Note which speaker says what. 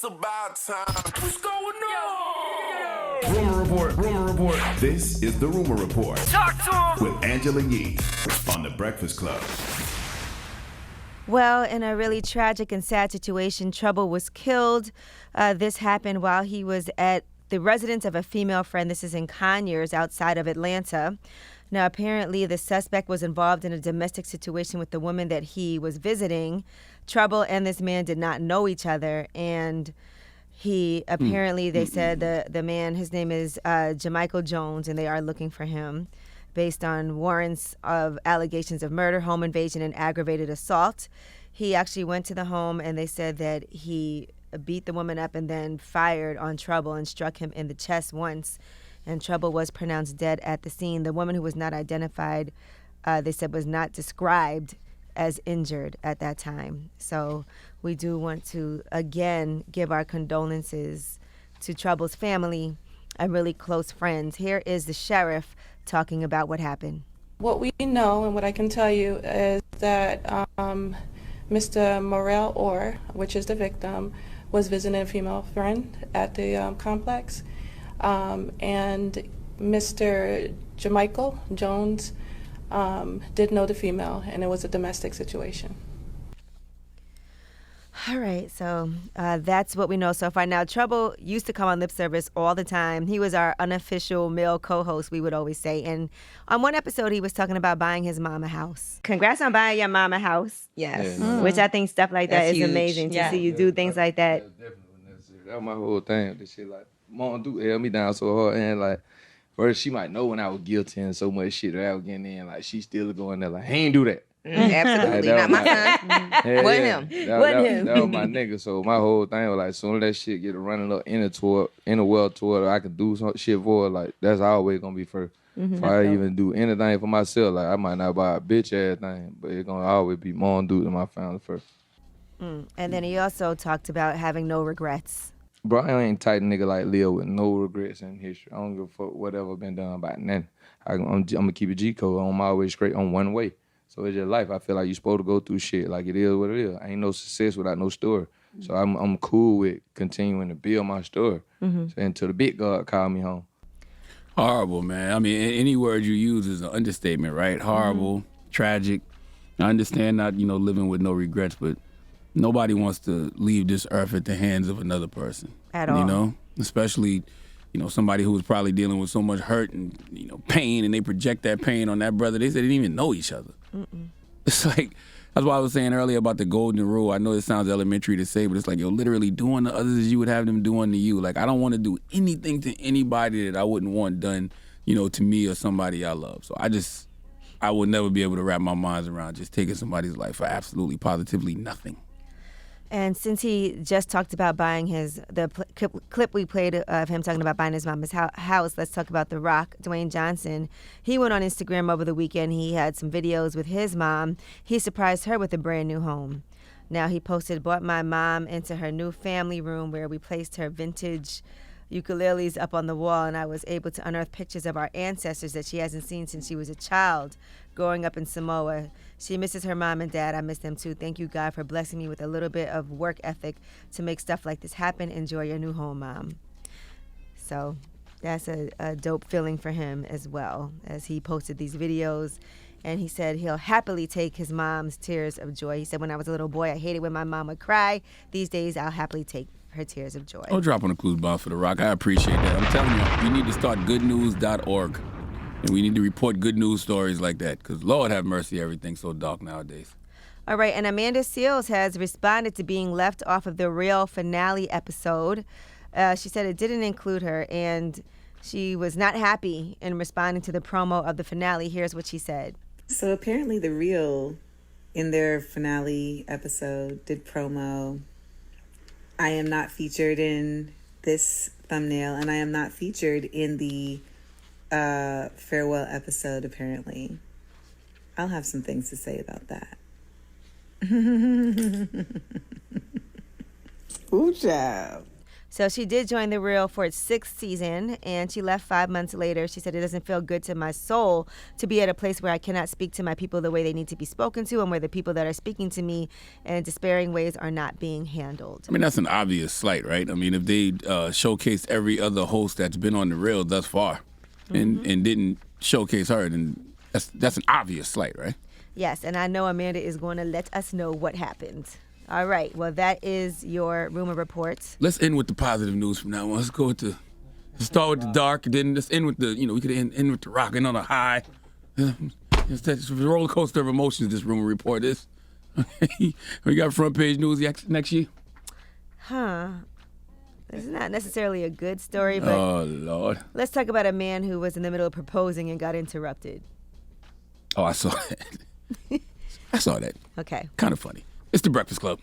Speaker 1: It's about time. What's going on?
Speaker 2: Rumor Report, Rumor Report. This is the Rumor Report.
Speaker 1: Talk to him.
Speaker 2: With Angela Yee on The Breakfast Club.
Speaker 3: Well, in a really tragic and sad situation, Trouble was killed. This happened while he was at the residence of a female friend. This is in Conyers, outside of Atlanta. Now, apparently, the suspect was involved in a domestic situation with the woman that he was visiting. Trouble and this man did not know each other, and he apparently, they said the man, his name is Jamichael Jones, and they are looking for him based on warrants of allegations of murder, home invasion, and aggravated assault. He actually went to the home, and they said that he beat the woman up and then fired on Trouble and struck him in the chest once. And Trouble was pronounced dead at the scene. The woman who was not identified, they said, was not described as injured at that time. So we do want to, again, give our condolences to Trouble's family and really close friends. Here is the sheriff talking about what happened.
Speaker 4: What we know and what I can tell you is that Mr. Morel Orr, which is the victim, was visiting a female friend at the complex. And Mr. Jamichael Jones did know the female, and it was a domestic situation.
Speaker 3: All right, so that's what we know so far. Now, Trouble used to come on Lip Service all the time. He was our unofficial male co-host, we would always say. And on one episode, he was talking about buying his mom a house. Congrats on buying your mom a house.
Speaker 5: Yes.
Speaker 3: Which I think stuff like that
Speaker 5: That's
Speaker 3: is
Speaker 5: huge.
Speaker 3: amazing to see you do things like that.
Speaker 6: That's definitely necessary. That was my whole thing. This shit, like, Mom do held me down so hard, and like, first she might know when I was guilty and so much shit that I was getting in, like she still going there like, he ain't do that.
Speaker 5: Absolutely.
Speaker 6: Like,
Speaker 5: Not my son. Wasn't him.
Speaker 6: That was my nigga. So my whole thing was like, as soon as that shit get running up in the well toward her, I could do some shit for her. Like, that's always gonna be first. If I even do anything for myself, like I might not buy a bitch ass thing, but it's gonna always be Mom do to my family first.
Speaker 3: And then he also talked about having no regrets.
Speaker 6: Bro, I ain't type nigga like Leo with no regrets in history. I don't give a fuck whatever been done about nothing. I'm gonna keep a G code on my way straight on one way. So it's your life. I feel like you're supposed to go through shit. Like, it is what it is. Ain't no success without no story. So I'm cool with continuing to build my story. So until the big God call me home.
Speaker 7: Horrible, man. I mean, any word you use is an understatement, right? Horrible, tragic. I understand not, living with no regrets, but nobody wants to leave this earth at the hands of another person.
Speaker 3: At all.
Speaker 7: Especially, somebody who was probably dealing with so much hurt and, pain, and they project that pain on that brother. They said they didn't even know each other. It's like, that's why I was saying earlier about the golden rule. I know it sounds elementary to say, but it's like, literally doing to others as you would have them do unto you. Like, I don't want to do anything to anybody that I wouldn't want done, to me or somebody I love. So I would never be able to wrap my mind around just taking somebody's life for absolutely, positively nothing.
Speaker 3: And since he just talked about buying the clip we played of him talking about buying his mama's house, let's talk about The Rock, Dwayne Johnson. He went on Instagram over the weekend. He had some videos with his mom. He surprised her with a brand new home. Now he posted, brought my mom into her new family room where we placed her vintage ukuleles up on the wall, and I was able to unearth pictures of our ancestors that she hasn't seen since she was a child growing up in Samoa. She misses her mom and dad. I miss them too. Thank you, God, for blessing me with a little bit of work ethic to make stuff like this happen. Enjoy your new home, Mom. So that's a dope feeling for him as well, as he posted these videos. And he said he'll happily take his mom's tears of joy. He said, when I was a little boy, I hated when my mom would cry. These days, I'll happily take her tears of joy.
Speaker 7: I'll drop on a clues bomb for The Rock. I appreciate that. I'm telling you, we need to start goodnews.org. And we need to report good news stories like that, because Lord have mercy, everything's so dark nowadays.
Speaker 3: All right, and Amanda Seales has responded to being left off of the real finale episode. She said it didn't include her, and she was not happy in responding to the promo of the finale. Here's what she said.
Speaker 8: So apparently The Real, in their finale episode, did promo. I am not featured in this thumbnail, and I am not featured in the farewell episode, apparently. I'll have some things to say about that. Ooh, child.
Speaker 3: So she did join The Real for its 6th season, and she left 5 months later. She said, it doesn't feel good to my soul to be at a place where I cannot speak to my people the way they need to be spoken to, and where the people that are speaking to me in despairing ways are not being handled.
Speaker 7: I mean, that's an obvious slight, right? I mean, if they showcased every other host that's been on The Real thus far and didn't showcase her, then that's an obvious slight, right?
Speaker 3: Yes, and I know Amanda is going to let us know what happened. All right, well, that is your rumor report.
Speaker 7: Let's end with the positive news from now on. Let's start with the dark, and then let's end with the, we could end with the rocking on a high. It's a roller coaster of emotions, this rumor report is. We got front page news next year.
Speaker 3: It's not necessarily a good story, but
Speaker 7: oh, Lord.
Speaker 3: Let's talk about a man who was in the middle of proposing and got interrupted.
Speaker 7: Oh, I saw that. I saw that.
Speaker 3: Okay.
Speaker 7: Kind of funny. It's The Breakfast Club.